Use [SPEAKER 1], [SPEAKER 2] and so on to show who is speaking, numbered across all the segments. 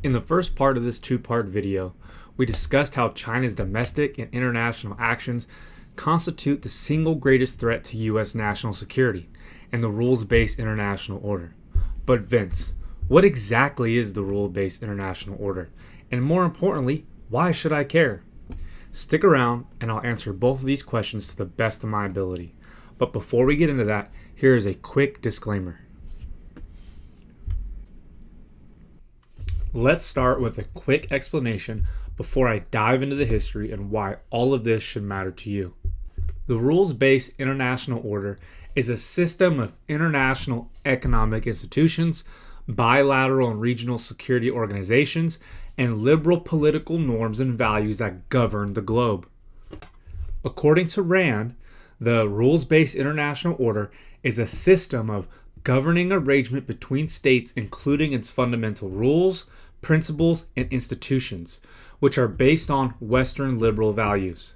[SPEAKER 1] In the first part of this two-part video, we discussed how China's domestic and international actions constitute the single greatest threat to U.S. national security and the rules-based international order. But Vince, what exactly is the rule-based international order? And more importantly, why should I care? Stick around and I'll answer both of these questions to the best of my ability. But before we get into that, here is a quick disclaimer. Let's start with a quick explanation before I dive into the history and why all of this should matter to you. The rules-based international order is a system of international economic institutions, bilateral and regional security organizations, and liberal political norms and values that govern the globe. According to Rand, the rules-based international order is a system of governing arrangement between states, including its fundamental rules, principles, and institutions, which are based on Western liberal values.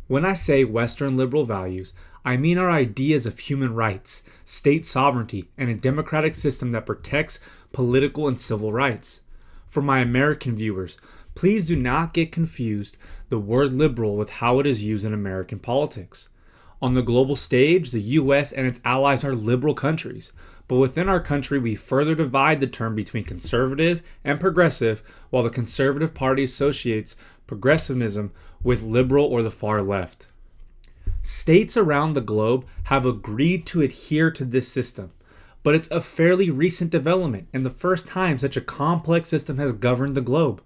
[SPEAKER 1] When I say Western liberal values, I mean our ideas of human rights, state sovereignty, and a democratic system that protects political and civil rights. For my American viewers, please do not get confused the word liberal with how it is used in American politics. On the global stage, the U.S. and its allies are liberal countries, but within our country we further divide the term between conservative and progressive, while the Conservative Party associates progressivism with liberal or the far left. States around the globe have agreed to adhere to this system, but it's a fairly recent development and the first time such a complex system has governed the globe.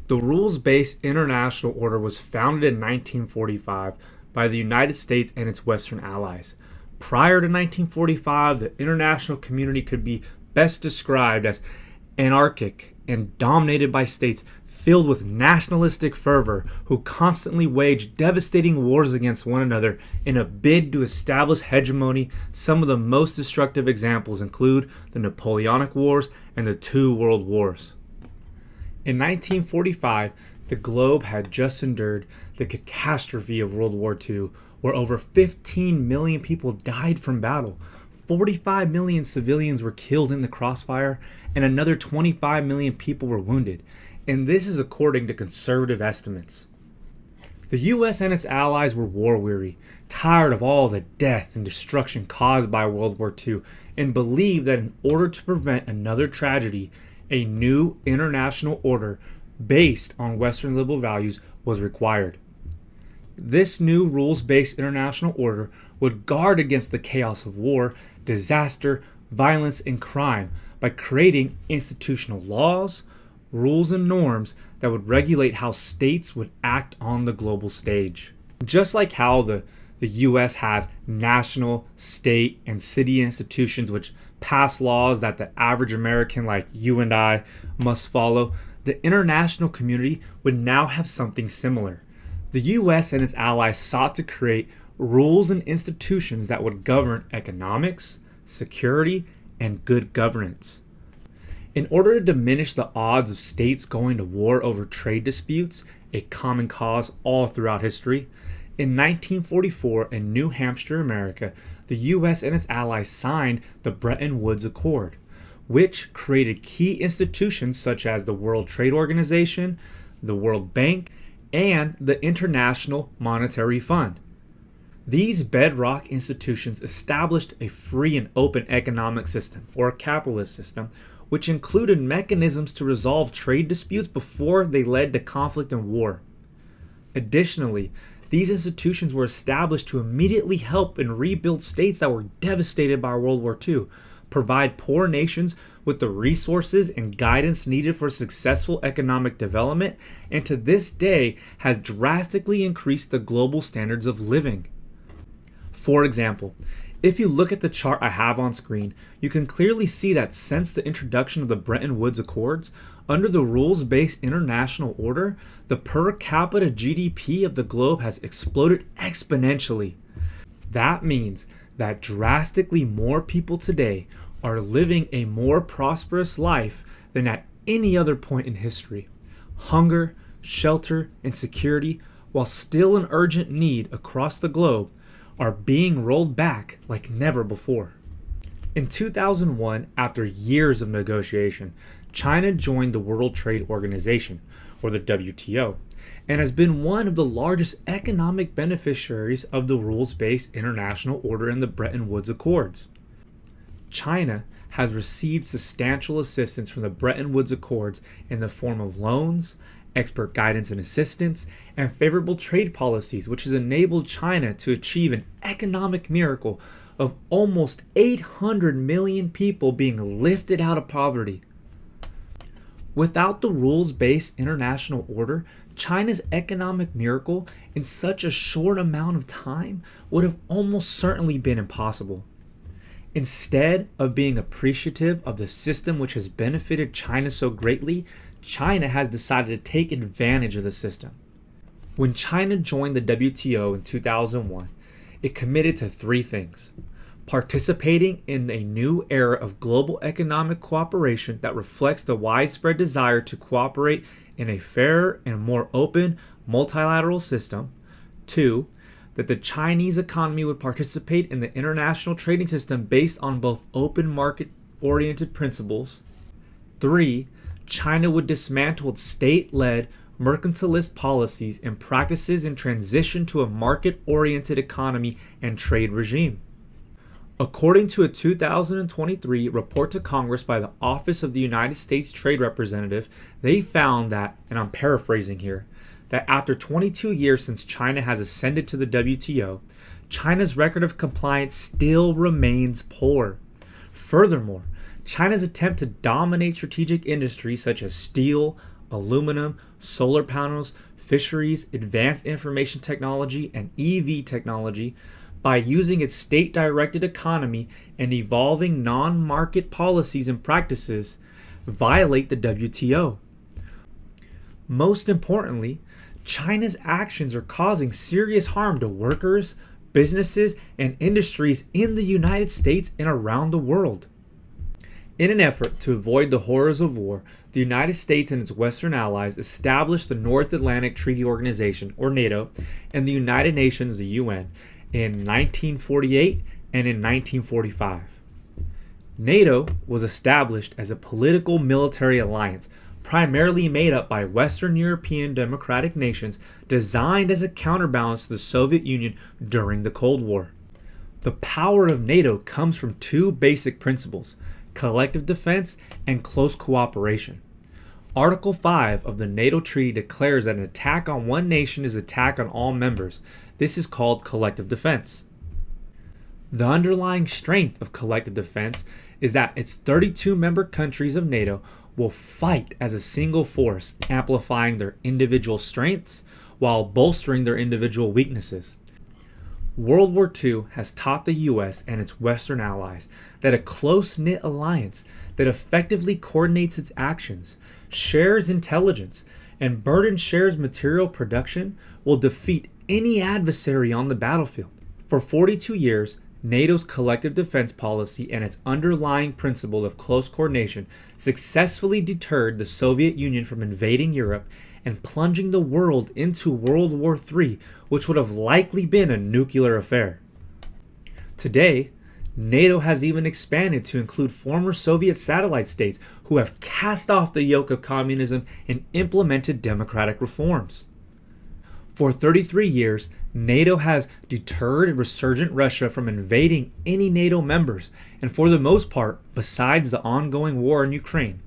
[SPEAKER 1] The rules-based international order was founded in 1945 by the United States and its Western allies. Prior to 1945, the international community could be best described as anarchic and dominated by states filled with nationalistic fervor who constantly waged devastating wars against one another in a bid to establish hegemony. Some of the most destructive examples include the Napoleonic Wars and the two World Wars. In 1945, the globe had just endured the catastrophe of World War II, where over 15 million people died from battle. 45 million civilians were killed in the crossfire, and another 25 million people were wounded. And this is according to conservative estimates. The U.S. and its allies were war-weary, tired of all the death and destruction caused by World War II, and believed that in order to prevent another tragedy, a new international order based on Western liberal values was required. This new rules-based international order would guard against the chaos of war, disaster, violence, and crime by creating institutional laws, rules, and norms that would regulate how states would act on the global stage. Just like how the U.S. has national, state, and city institutions which pass laws that the average American like you and I must follow, the international community would now have something similar. The U.S. and its allies sought to create rules and institutions that would govern economics, security, and good governance. In order to diminish the odds of states going to war over trade disputes, a common cause all throughout history, in 1944 in New Hampshire, America, the U.S. and its allies signed the Bretton Woods Accord, which created key institutions such as the World Trade Organization, the World Bank, and the International Monetary Fund. These bedrock institutions established a free and open economic system, or a capitalist system, which included mechanisms to resolve trade disputes before they led to conflict and war. Additionally, these institutions were established to immediately help and rebuild states that were devastated by World War II, provide poor nations with the resources and guidance needed for successful economic development, and to this day has drastically increased the global standards of living. For example, if you look at the chart I have on screen, you can clearly see that since the introduction of the Bretton Woods Accords, under the rules-based international order, the per capita GDP of the globe has exploded exponentially. That means that drastically more people today are living a more prosperous life than at any other point in history. Hunger, shelter, and security, while still an urgent need across the globe, are being rolled back like never before. In 2001, after years of negotiation, China joined the World Trade Organization, or the WTO, and has been one of the largest economic beneficiaries of the rules-based international order in the Bretton Woods Accords. China has received substantial assistance from the Bretton Woods Accords in the form of loans, expert guidance and assistance, and favorable trade policies, which has enabled China to achieve an economic miracle of almost 800 million people being lifted out of poverty. Without the rules-based international order, China's economic miracle in such a short amount of time would have almost certainly been impossible. Instead of being appreciative of the system which has benefited China so greatly, China has decided to take advantage of the system. When China joined the WTO in 2001, it committed to three things: participating in a new era of global economic cooperation that reflects the widespread desire to cooperate in a fairer and more open multilateral system. 2, that the Chinese economy would participate in the international trading system based on both open market-oriented principles. 3, China would dismantle its state-led mercantilist policies and practices and transition to a market-oriented economy and trade regime. According to a 2023 report to Congress by the Office of the United States Trade Representative, they found that, and I'm paraphrasing here, that after 22 years since China has ascended to the WTO, China's record of compliance still remains poor. Furthermore, China's attempt to dominate strategic industries such as steel, aluminum, solar panels, fisheries, advanced information technology, and EV technology by using its state-directed economy and evolving non-market policies and practices violate the WTO. Most importantly, China's actions are causing serious harm to workers, businesses, and industries in the United States and around the world. In an effort to avoid the horrors of war, the United States and its Western allies established the North Atlantic Treaty Organization, or NATO, and the United Nations, the UN, in 1948 and in 1945. NATO was established as a political military alliance primarily made up by Western European democratic nations designed as a counterbalance to the Soviet Union during the Cold War. The power of NATO comes from two basic principles: collective defense and close cooperation. Article 5 of the NATO Treaty declares that an attack on one nation is an attack on all members. This is called collective defense. The underlying strength of collective defense is that its 32 member countries of NATO will fight as a single force, amplifying their individual strengths while bolstering their individual weaknesses. World War II has taught the US and its Western allies that a close-knit alliance that effectively coordinates its actions, shares intelligence, and burden shares material production will defeat any adversary on the battlefield. For 42 years, NATO's collective defense policy and its underlying principle of close coordination successfully deterred the Soviet Union from invading Europe and plunging the world into World War III, which would have likely been a nuclear affair. Today, NATO has even expanded to include former Soviet satellite states who have cast off the yoke of communism and implemented democratic reforms. For 33 years, NATO has deterred resurgent Russia from invading any NATO members, and for the most part, besides the ongoing war in Ukraine,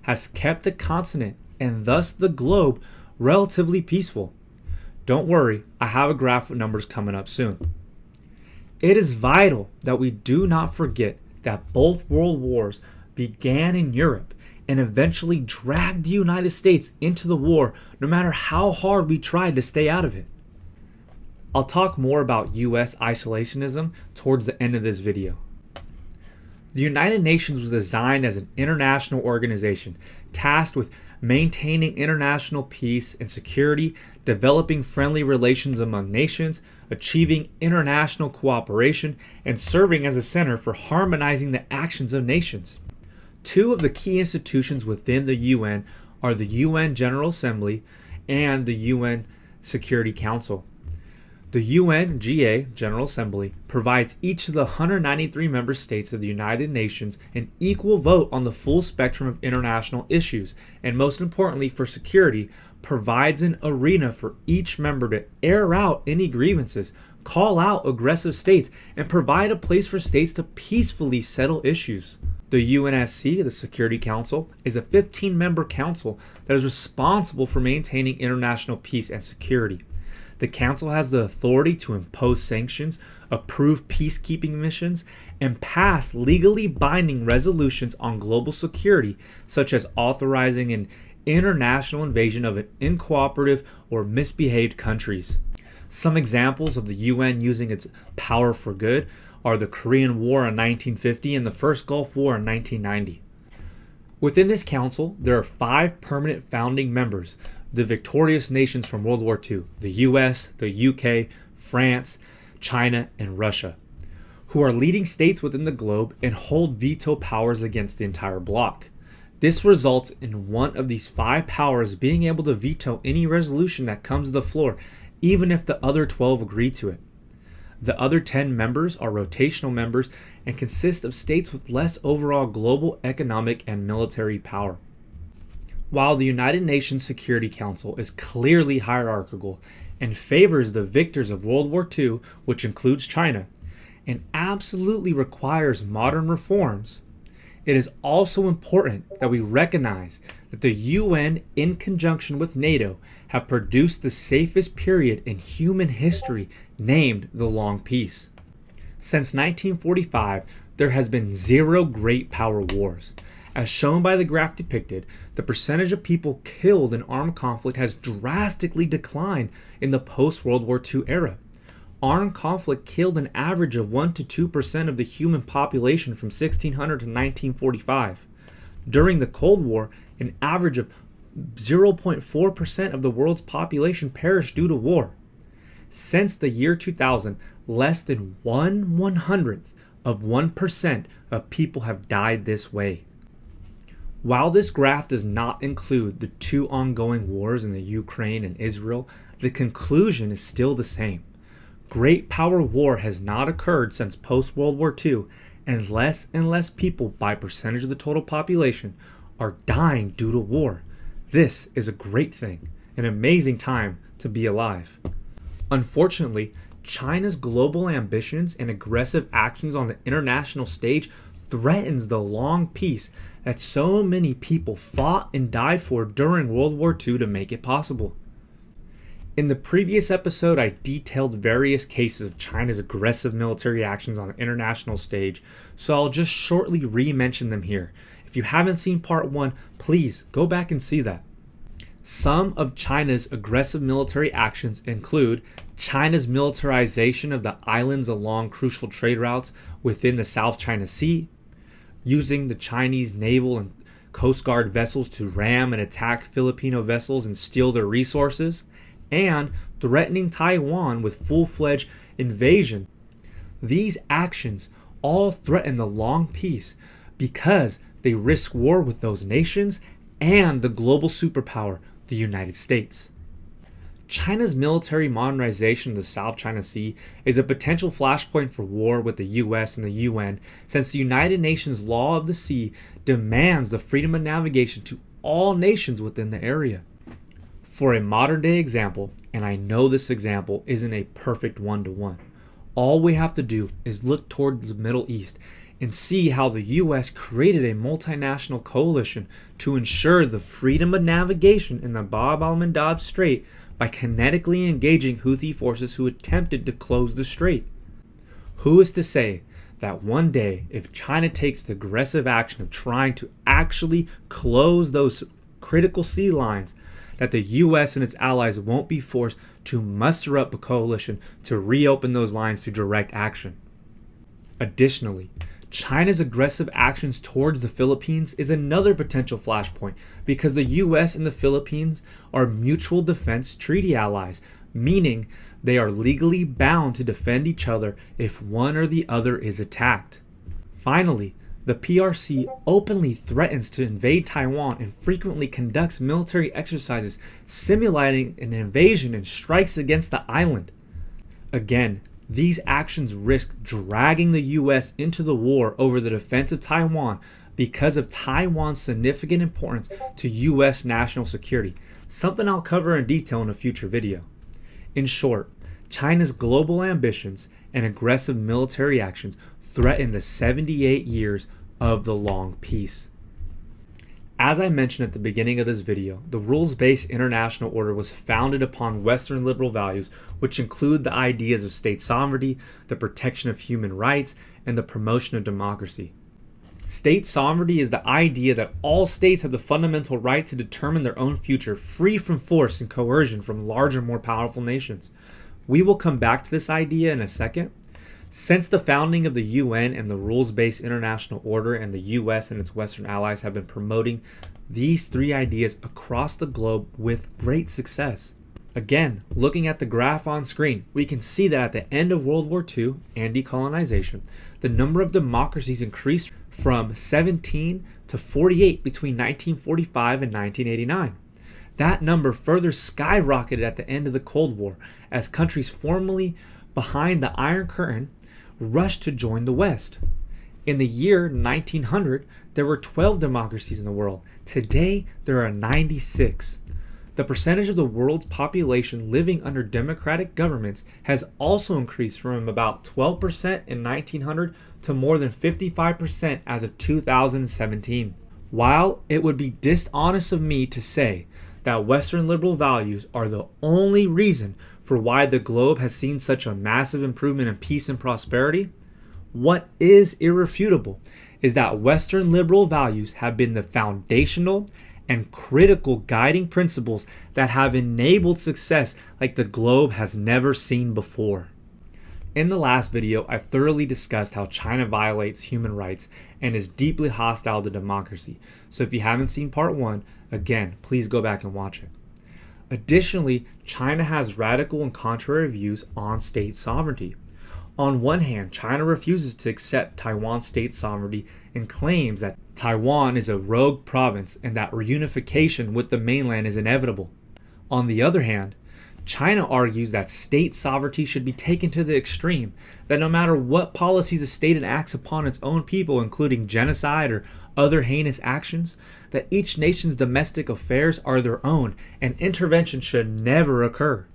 [SPEAKER 1] has kept the continent and thus the globe relatively peaceful. Don't worry, I have a graph with numbers coming up soon. It is vital that we do not forget that both world wars began in Europe and eventually dragged the United States into the war, no matter how hard we tried to stay out of it. I'll talk more about US isolationism towards the end of this video. The United Nations was designed as an international organization tasked with maintaining international peace and security, developing friendly relations among nations, achieving international cooperation, and serving as a center for harmonizing the actions of nations. Two of the key institutions within the UN are the UN General Assembly and the UN Security Council. The UNGA General Assembly provides each of the 193 member states of the United Nations an equal vote on the full spectrum of international issues, and most importantly for security, provides an arena for each member to air out any grievances, call out aggressive states, and provide a place for states to peacefully settle issues. The UNSC, the Security Council, is a 15-member council that is responsible for maintaining international peace and security. The Council has the authority to impose sanctions, approve peacekeeping missions, and pass legally binding resolutions on global security, such as authorizing an international invasion of uncooperative or misbehaved countries. Some examples of the UN using its power for good are the Korean War in 1950 and the First Gulf War in 1990. Within this council, there are 5 permanent founding members, the victorious nations from World War II, the US, the UK, France, China, and Russia, who are leading states within the globe and hold veto powers against the entire bloc. This results in one of these 5 powers being able to veto any resolution that comes to the floor, even if the other 12 agree to it. The other 10 members are rotational members and consist of states with less overall global economic and military power. While the United Nations Security Council is clearly hierarchical and favors the victors of World War II, which includes China, and absolutely requires modern reforms, it is also important that we recognize that the UN, in conjunction with NATO, have produced the safest period in human history, named the Long Peace. Since 1945, there has been 0 great power wars. As shown by the graph depicted, the percentage of people killed in armed conflict has drastically declined in the post-World War II era. Armed conflict killed an average of 1 to 2% of the human population from 1600 to 1945. During the Cold War, an average of 0.4% of the world's population perished due to war. Since the year 2000, less than 1/100th of 1% of people have died this way. While this graph does not include the 2 ongoing wars in the Ukraine and Israel, the conclusion is still the same. Great power war has not occurred since post-World War II, and less people by percentage of the total population are dying due to war. This is a great thing, an amazing time to be alive. Unfortunately, China's global ambitions and aggressive actions on the international stage threatens the long peace that so many people fought and died for during World War II to make it possible. In the previous episode, I detailed various cases of China's aggressive military actions on the international stage, so I'll just shortly re-mention them here. If you haven't seen part 1, please go back and see that. Some of China's aggressive military actions include China's militarization of the islands along crucial trade routes within the South China Sea, using the Chinese naval and Coast Guard vessels to ram and attack Filipino vessels and steal their resources, and threatening Taiwan with full-fledged invasion. These actions all threaten the long peace because they risk war with those nations and the global superpower, the United States. China's military modernization of the South China Sea is a potential flashpoint for war with the US and the UN, since the United Nations Law of the Sea demands the freedom of navigation to all nations within the area. For a modern day example, and I know this example isn't a perfect one-to-one, all we have to do is look towards the Middle East and see how the US created a multinational coalition to ensure the freedom of navigation in the Bab al-Mandab Strait by kinetically engaging Houthi forces who attempted to close the strait. Who is to say that one day, if China takes the aggressive action of trying to actually close those critical sea lines, that the US and its allies won't be forced to muster up a coalition to reopen those lines to direct action? Additionally, China's aggressive actions towards the Philippines is another potential flashpoint because the US and the Philippines are mutual defense treaty allies, meaning they are legally bound to defend each other if one or the other is attacked. Finally, the PRC openly threatens to invade Taiwan and frequently conducts military exercises simulating an invasion and strikes against the island. Again, these actions risk dragging the US into the war over the defense of Taiwan because of Taiwan's significant importance to US national security, something I'll cover in detail in a future video. In short, China's global ambitions and aggressive military actions threaten the 78 years of the long peace. As I mentioned at the beginning of this video, the rules-based international order was founded upon Western liberal values, which include the ideas of state sovereignty, the protection of human rights, and the promotion of democracy. State sovereignty is the idea that all states have the fundamental right to determine their own future, free from force and coercion from larger, more powerful nations. We will come back to this idea in a second. Since the founding of the UN and the rules-based international order, and the US and its Western allies have been promoting these three ideas across the globe with great success. Again, looking at the graph on screen, we can see that at the end of World War II and decolonization, the number of democracies increased from 17 to 48 between 1945 and 1989. That number further skyrocketed at the end of the Cold War as countries formerly behind the Iron Curtain rushed to join the West. In the year 1900, there were 12 democracies in the world. Today, there are 96. The percentage of the world's population living under democratic governments has also increased from about 12% in 1900 to more than 55% as of 2017. While it would be dishonest of me to say that Western liberal values are the only reason for why the globe has seen such a massive improvement in peace and prosperity, what is irrefutable is that Western liberal values have been the foundational and critical guiding principles that have enabled success like the globe has never seen before. In the last video, I thoroughly discussed how China violates human rights and is deeply hostile to democracy. So if you haven't seen part 1, again, please go back and watch it. Additionally, China has radical and contrary views on state sovereignty. On one hand, China refuses to accept Taiwan's state sovereignty and claims that Taiwan is a rogue province and that reunification with the mainland is inevitable. On the other hand, China argues that state sovereignty should be taken to the extreme, that no matter what policies a state enacts upon its own people, including genocide or other heinous actions, that each nation's domestic affairs are their own and intervention should never occur.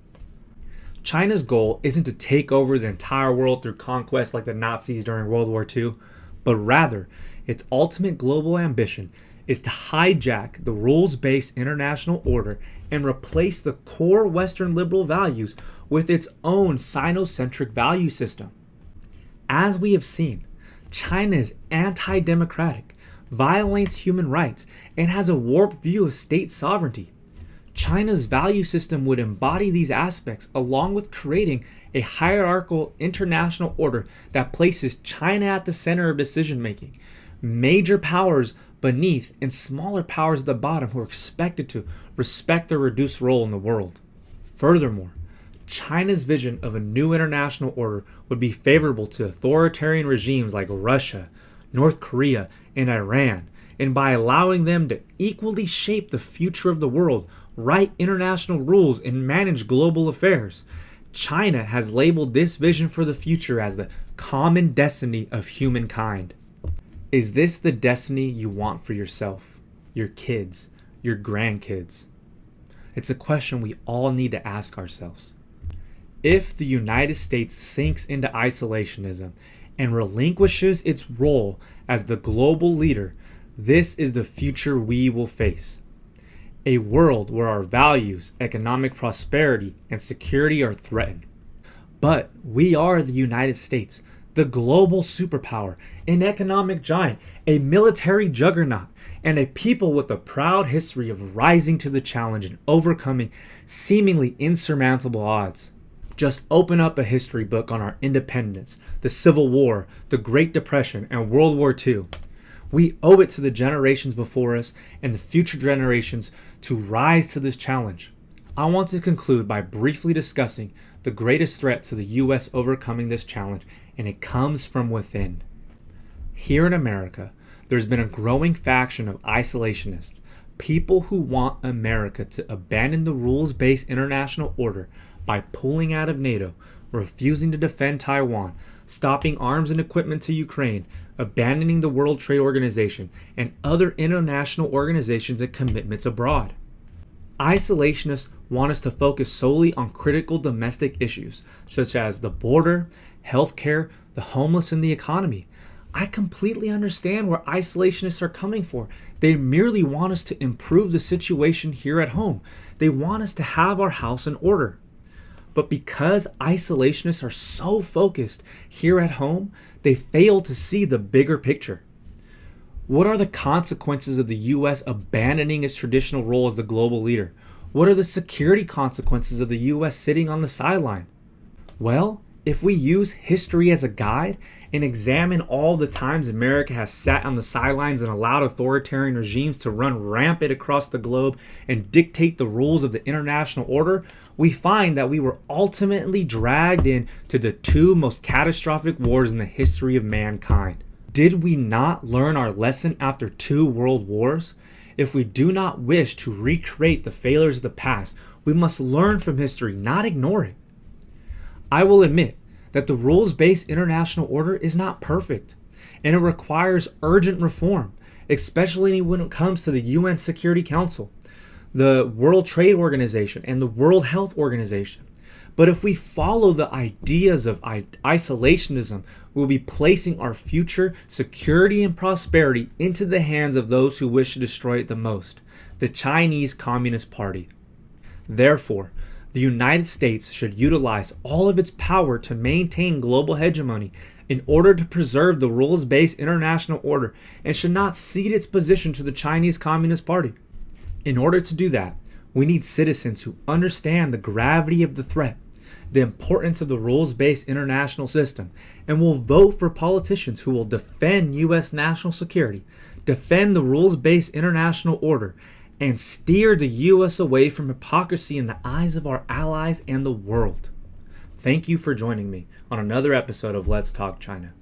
[SPEAKER 1] China's goal isn't to take over the entire world through conquest like the Nazis during World War II, but rather, its ultimate global ambition is to hijack the rules-based international order and replace the core Western liberal values with its own Sino-centric value system. As we have seen, China is anti-democratic, violates human rights, and has a warped view of state sovereignty. China's value system would embody these aspects along with creating a hierarchical international order that places China at the center of decision making, major powers beneath and smaller powers at the bottom who are expected to respect their reduced role in the world. Furthermore, China's vision of a new international order would be favorable to authoritarian regimes like Russia, North Korea, and Iran, and by allowing them to equally shape the future of the world, write international rules, and manage global affairs, China has labeled this vision for the future as the common destiny of humankind. Is this the destiny you want for yourself, your kids, your grandkids? It's a question we all need to ask ourselves. If the United States sinks into isolationism and relinquishes its role as the global leader, this is the future we will face. A world where our values, economic prosperity, and security are threatened. But we are the United States, the global superpower, an economic giant, a military juggernaut, and a people with a proud history of rising to the challenge and overcoming seemingly insurmountable odds. Just open up a history book on our independence, the Civil War, the Great Depression, and World War II. We owe it to the generations before us and the future generations to rise to this challenge. I want to conclude by briefly discussing the greatest threat to the U.S. overcoming this challenge, and it comes from within. Here in America, there's been a growing faction of isolationists, people who want America to abandon the rules-based international order by pulling out of NATO, refusing to defend Taiwan, stopping arms and equipment to Ukraine, abandoning the World Trade Organization, and other international organizations and commitments abroad. Isolationists want us to focus solely on critical domestic issues, such as the border, healthcare, the homeless, and the economy. I completely understand where isolationists are coming from. They merely want us to improve the situation here at home. They want us to have our house in order. But because isolationists are so focused here at home, they fail to see the bigger picture. What are the consequences of the U.S. abandoning its traditional role as the global leader? What are the security consequences of the U.S. sitting on the sideline? Well, if we use history as a guide and examine all the times America has sat on the sidelines and allowed authoritarian regimes to run rampant across the globe and dictate the rules of the international order, we find that we were ultimately dragged into the two most catastrophic wars in the history of mankind. Did we not learn our lesson after 2 world wars? If we do not wish to recreate the failures of the past, we must learn from history, not ignore it. I will admit that the rules-based international order is not perfect, and it requires urgent reform, especially when it comes to the UN Security Council, the World Trade Organization, and the World Health Organization. But if we follow the ideas of isolationism, we'll be placing our future security and prosperity into the hands of those who wish to destroy it the most, the Chinese Communist Party. Therefore, the United States should utilize all of its power to maintain global hegemony in order to preserve the rules-based international order and should not cede its position to the Chinese Communist Party. In order to do that, we need citizens who understand the gravity of the threat, the importance of the rules-based international system, and will vote for politicians who will defend U.S. national security, defend the rules-based international order, and steer the U.S. away from hypocrisy in the eyes of our allies and the world. Thank you for joining me on another episode of Let's Talk China.